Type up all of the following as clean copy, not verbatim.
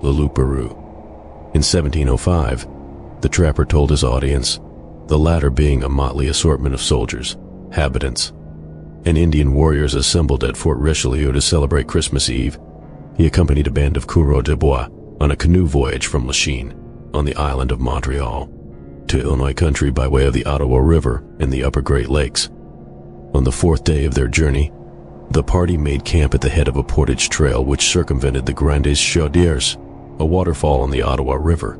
the Loup-Garou. In 1705, the trapper told his audience, the latter being a motley assortment of soldiers, habitants, and Indian warriors assembled at Fort Richelieu to celebrate Christmas Eve, he accompanied a band of coureurs de bois on a canoe voyage from Lachine, on the island of Montreal, to Illinois country by way of the Ottawa River and the upper Great Lakes. On the fourth day of their journey, the party made camp at the head of a portage trail which circumvented the Grandes Chaudières, a waterfall on the Ottawa River,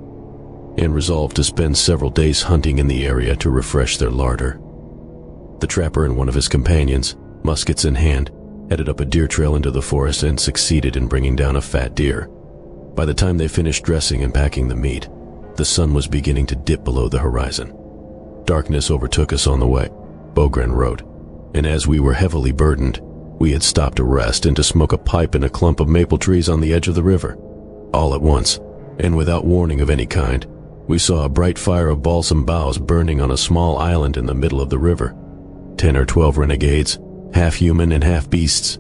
and resolved to spend several days hunting in the area to refresh their larder. The trapper and one of his companions, muskets in hand, headed up a deer trail into the forest and succeeded in bringing down a fat deer. By the time they finished dressing and packing the meat, the sun was beginning to dip below the horizon. Darkness overtook us on the way, Bogren wrote, and as we were heavily burdened, we had stopped to rest and to smoke a pipe in a clump of maple trees on the edge of the river. All at once, and without warning of any kind, we saw a bright fire of balsam boughs burning on a small island in the middle of the river. 10 or 12 renegades, half human and half beasts,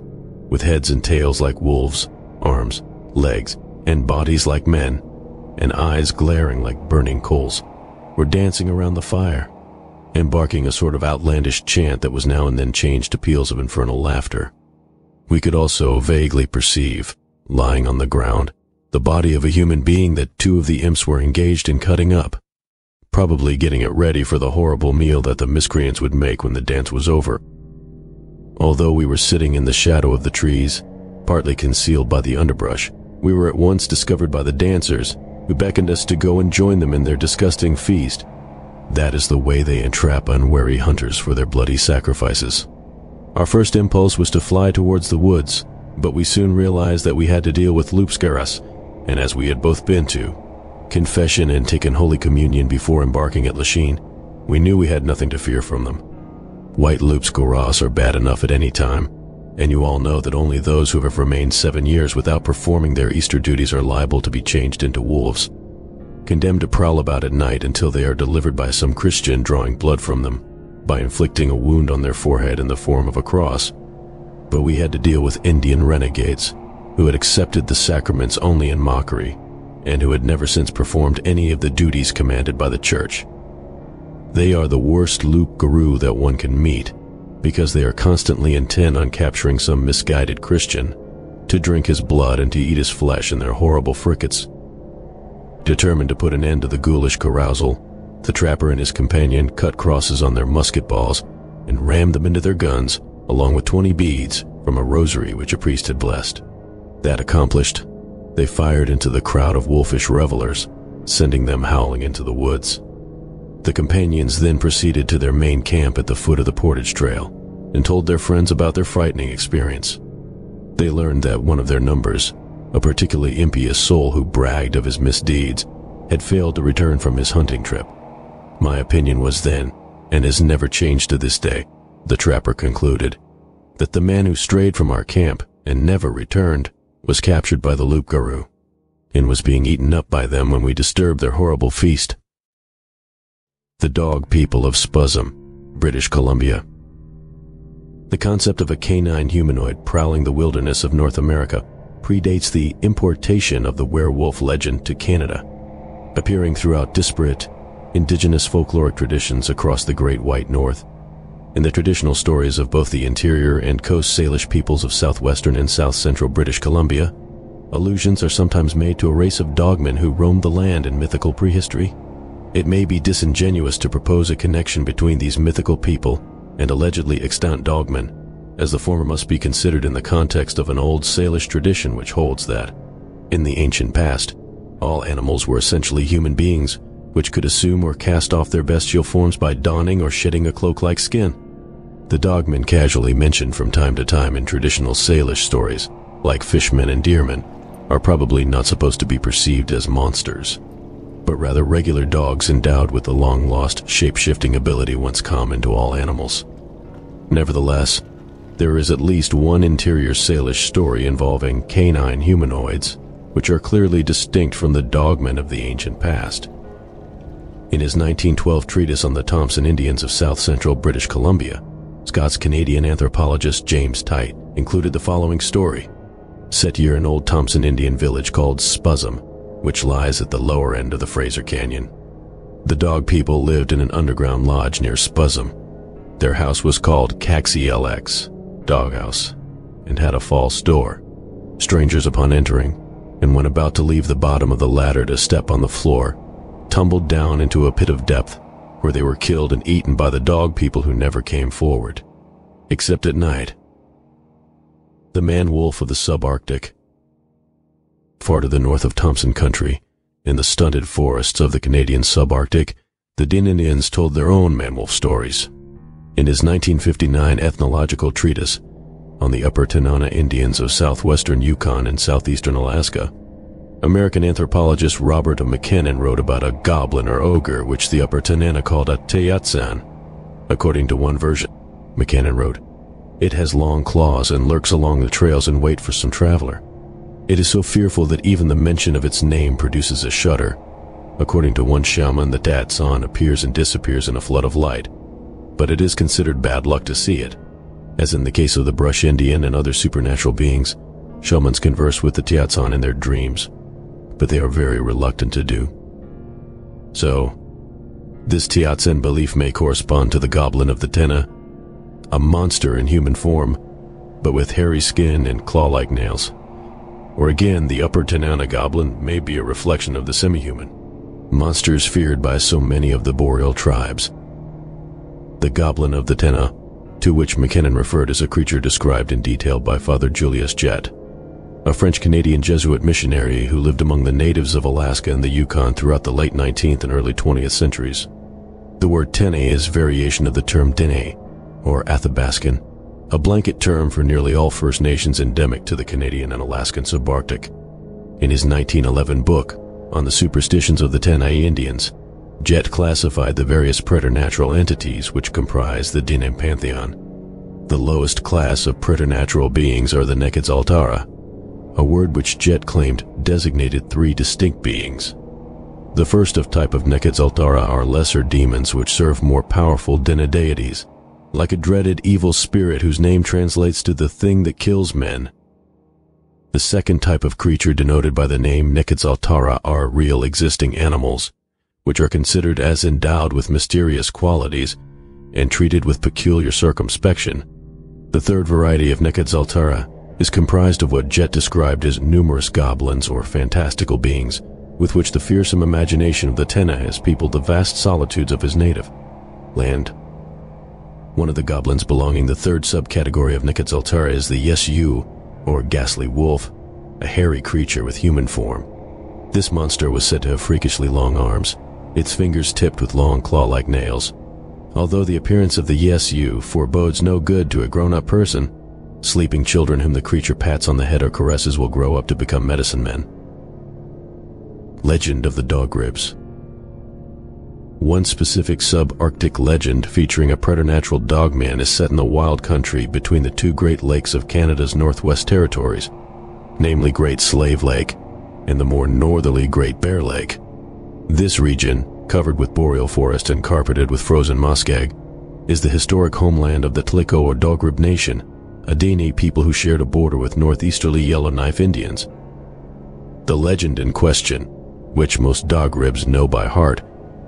with heads and tails like wolves, arms, legs, and bodies like men, and eyes glaring like burning coals, were dancing around the fire, and barking a sort of outlandish chant that was now and then changed to peals of infernal laughter. We could also vaguely perceive, lying on the ground, the body of a human being that 2 of the imps were engaged in cutting up, probably getting it ready for the horrible meal that the miscreants would make when the dance was over. Although we were sitting in the shadow of the trees, partly concealed by the underbrush, we were at once discovered by the dancers, who beckoned us to go and join them in their disgusting feast. That is the way they entrap unwary hunters for their bloody sacrifices. Our first impulse was to fly towards the woods, but we soon realized that we had to deal with loups-garous, and as we had both been to confession and taken Holy Communion before embarking at Lachine, we knew we had nothing to fear from them. White loups-garous are bad enough at any time, and you all know that only those who have remained 7 years without performing their Easter duties are liable to be changed into wolves, condemned to prowl about at night until they are delivered by some Christian drawing blood from them, by inflicting a wound on their forehead in the form of a cross. But we had to deal with Indian renegades, who had accepted the sacraments only in mockery, and who had never since performed any of the duties commanded by the Church. They are the worst loup-garou that one can meet, because they are constantly intent on capturing some misguided Christian, to drink his blood and to eat his flesh in their horrible fricates. Determined to put an end to the ghoulish carousal, the trapper and his companion cut crosses on their musket balls and rammed them into their guns, along with 20 beads from a rosary which a priest had blessed. That accomplished, they fired into the crowd of wolfish revelers, sending them howling into the woods. The companions then proceeded to their main camp at the foot of the portage trail and told their friends about their frightening experience. They learned that one of their numbers, a particularly impious soul who bragged of his misdeeds, had failed to return from his hunting trip. My opinion was then, and has never changed to this day, the trapper concluded, that the man who strayed from our camp and never returned was captured by the loup-garou, and was being eaten up by them when we disturbed their horrible feast. The dog people of Spuzzum, British Columbia. The concept of a canine humanoid prowling the wilderness of North America predates the importation of the werewolf legend to Canada, appearing throughout disparate, indigenous folkloric traditions across the Great White North. In the traditional stories of both the interior and coast Salish peoples of southwestern and south-central British Columbia, allusions are sometimes made to a race of dogmen who roamed the land in mythical prehistory. It may be disingenuous to propose a connection between these mythical people and allegedly extant dogmen, as the former must be considered in the context of an old Salish tradition which holds that, in the ancient past, all animals were essentially human beings, which could assume or cast off their bestial forms by donning or shedding a cloak-like skin. The dogmen casually mentioned from time to time in traditional Salish stories, like fishmen and deermen, are probably not supposed to be perceived as monsters, but rather regular dogs endowed with the long-lost shape-shifting ability once common to all animals. Nevertheless, there is at least one interior Salish story involving canine humanoids, which are clearly distinct from the dogmen of the ancient past. In his 1912 treatise on the Thompson Indians of south-central British Columbia, Scots-Canadian anthropologist James Tite included the following story. Set near an old Thompson Indian village called Spuzzum, which lies at the lower end of the Fraser Canyon. The dog people lived in an underground lodge near Spuzzum. Their house was called Caxi LX, Doghouse, and had a false door. Strangers, upon entering, and when about to leave the bottom of the ladder to step on the floor, tumbled down into a pit of depth where they were killed and eaten by the dog people who never came forward, except at night. The man-wolf of the subarctic. Far to the north of Thompson Country, in the stunted forests of the Canadian subarctic, the Din Indians told their own man-wolf stories. In his 1959 ethnological treatise on the Upper Tanana Indians of southwestern Yukon and southeastern Alaska, American anthropologist Robert McKinnon wrote about a goblin or ogre which the Upper Tanana called a Teyatsan. According to one version, McKinnon wrote, "It has long claws and lurks along the trails in wait for some traveler. It is so fearful that even the mention of its name produces a shudder. According to one shaman, the Teyatsan appears and disappears in a flood of light, but it is considered bad luck to see it. As in the case of the Brush Indian and other supernatural beings, shamans converse with the Teyatsan in their dreams, but they are very reluctant to do so. This Teyatsan belief may correspond to the goblin of the Tena, a monster in human form, but with hairy skin and claw-like nails. Or again, the Upper Tanana goblin may be a reflection of the semi-human, monsters feared by so many of the boreal tribes. The goblin of the Tena, to which McKinnon referred, is a creature described in detail by Father Julius Jett, a French-Canadian Jesuit missionary who lived among the natives of Alaska and the Yukon throughout the late 19th and early 20th centuries. The word Tene is a variation of the term Dene, or Athabascan, a blanket term for nearly all First Nations endemic to the Canadian and Alaskan subarctic. In his 1911 book on the superstitions of the Tenai Indians, Jett classified the various preternatural entities which comprise the Diné pantheon. The lowest class of preternatural beings are the Nequetzaltara, a word which Jett claimed designated three distinct beings. The first of type of Nequetzaltara are lesser demons which serve more powerful Diné deities, like a dreaded evil spirit whose name translates to the thing that kills men. The second type of creature denoted by the name Nequetzaltara are real existing animals, which are considered as endowed with mysterious qualities and treated with peculiar circumspection. The third variety of Nequetzaltara is comprised of what Jett described as numerous goblins or fantastical beings with which the fearsome imagination of the Tena has peopled the vast solitudes of his native land. One of the goblins belonging to the third subcategory of Nequetzaltara is the Yesu, or ghastly wolf, a hairy creature with human form. This monster was said to have freakishly long arms, its fingers tipped with long claw-like nails. Although the appearance of the Yesu forebodes no good to a grown-up person, sleeping children whom the creature pats on the head or caresses will grow up to become medicine men. Legend of the Dog Ribs. One specific subarctic legend featuring a preternatural dogman is set in the wild country between the two Great Lakes of Canada's Northwest Territories, namely Great Slave Lake and the more northerly Great Bear Lake. This region, covered with boreal forest and carpeted with frozen muskeg, is the historic homeland of the Tliko or Dogrib Nation, a Dene people who shared a border with northeasterly Yellowknife Indians. The legend in question, which most Dogribs know by heart,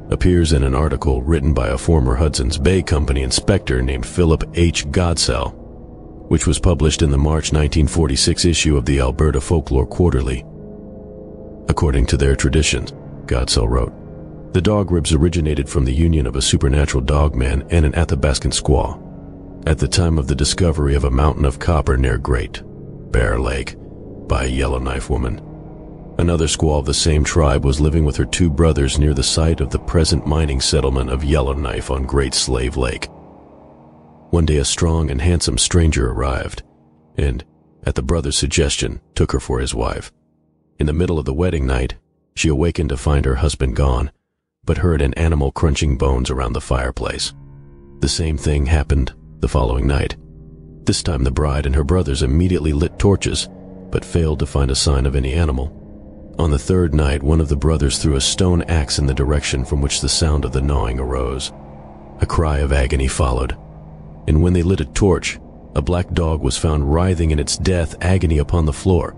appears in an article written by a former Hudson's Bay Company inspector named Philip H. Godsell, which was published in the March 1946 issue of the Alberta Folklore Quarterly. According to their traditions, Godsell wrote, the Dogribs originated from the union of a supernatural dogman and an Athabascan squaw. At the time of the discovery of a mountain of copper near Great Bear Lake by a Yellowknife woman, another squaw of the same tribe was living with her two brothers near the site of the present mining settlement of Yellowknife on Great Slave Lake. One day a strong and handsome stranger arrived, and, at the brother's suggestion, took her for his wife. In the middle of the wedding night, she awakened to find her husband gone, but heard an animal crunching bones around the fireplace. The same thing happened the following night. This time the bride and her brothers immediately lit torches, but failed to find a sign of any animal. On the third night, one of the brothers threw a stone axe in the direction from which the sound of the gnawing arose. A cry of agony followed, and when they lit a torch, a black dog was found writhing in its death agony upon the floor.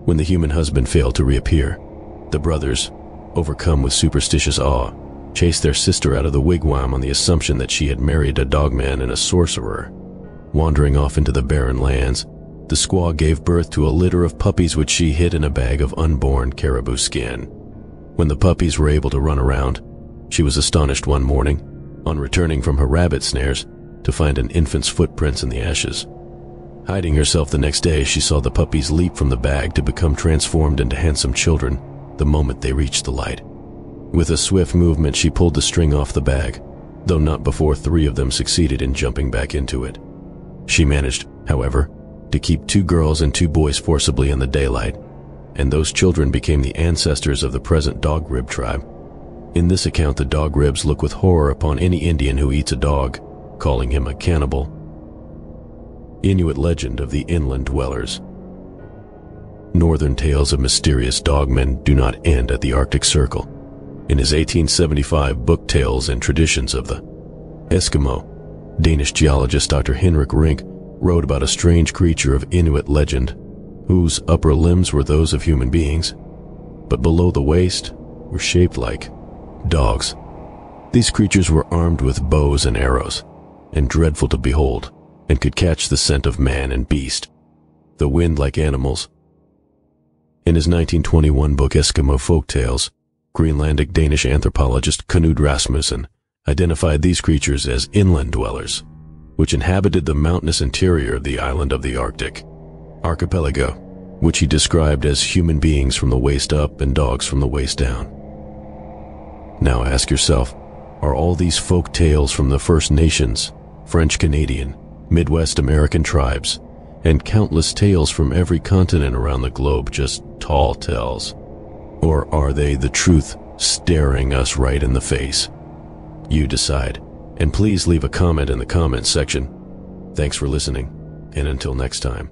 When the human husband failed to reappear, The brothers, overcome with superstitious awe, chased their sister out of the wigwam on the assumption that she had married a dogman and a sorcerer. Wandering off into the barren lands, the squaw gave birth to a litter of puppies which she hid in a bag of unborn caribou skin. When the puppies were able to run around, she was astonished one morning, on returning from her rabbit snares, to find an infant's footprints in the ashes. Hiding herself the next day, she saw the puppies leap from the bag to become transformed into handsome children the moment they reached the light. With a swift movement, she pulled the string off the bag, though not before 3 of them succeeded in jumping back into it. She managed, however, to keep 2 girls and 2 boys forcibly in the daylight, and those children became the ancestors of the present Dog Rib tribe. In this account, the Dog Ribs look with horror upon any Indian who eats a dog, calling him a cannibal. Inuit legend of the inland dwellers. Northern tales of mysterious dogmen do not end at the Arctic Circle. In his 1875 book Tales and Traditions of the Eskimo, Danish geologist Dr. Henrik Rink wrote about a strange creature of Inuit legend, whose upper limbs were those of human beings, but below the waist were shaped like dogs. These creatures were armed with bows and arrows, and dreadful to behold, and could catch the scent of man and beast, the wind like animals. In his 1921 book Eskimo Folk Tales, Greenlandic Danish anthropologist Knud Rasmussen identified these creatures as inland dwellers, which inhabited the mountainous interior of the island of the Arctic archipelago, which he described as human beings from the waist up and dogs from the waist down. Now ask yourself, are all these folk tales from the First Nations, French Canadian, Midwest American tribes, and countless tales from every continent around the globe just tall tales? Or are they the truth staring us right in the face? You decide, and please leave a comment in the comments section. Thanks for listening, and until next time.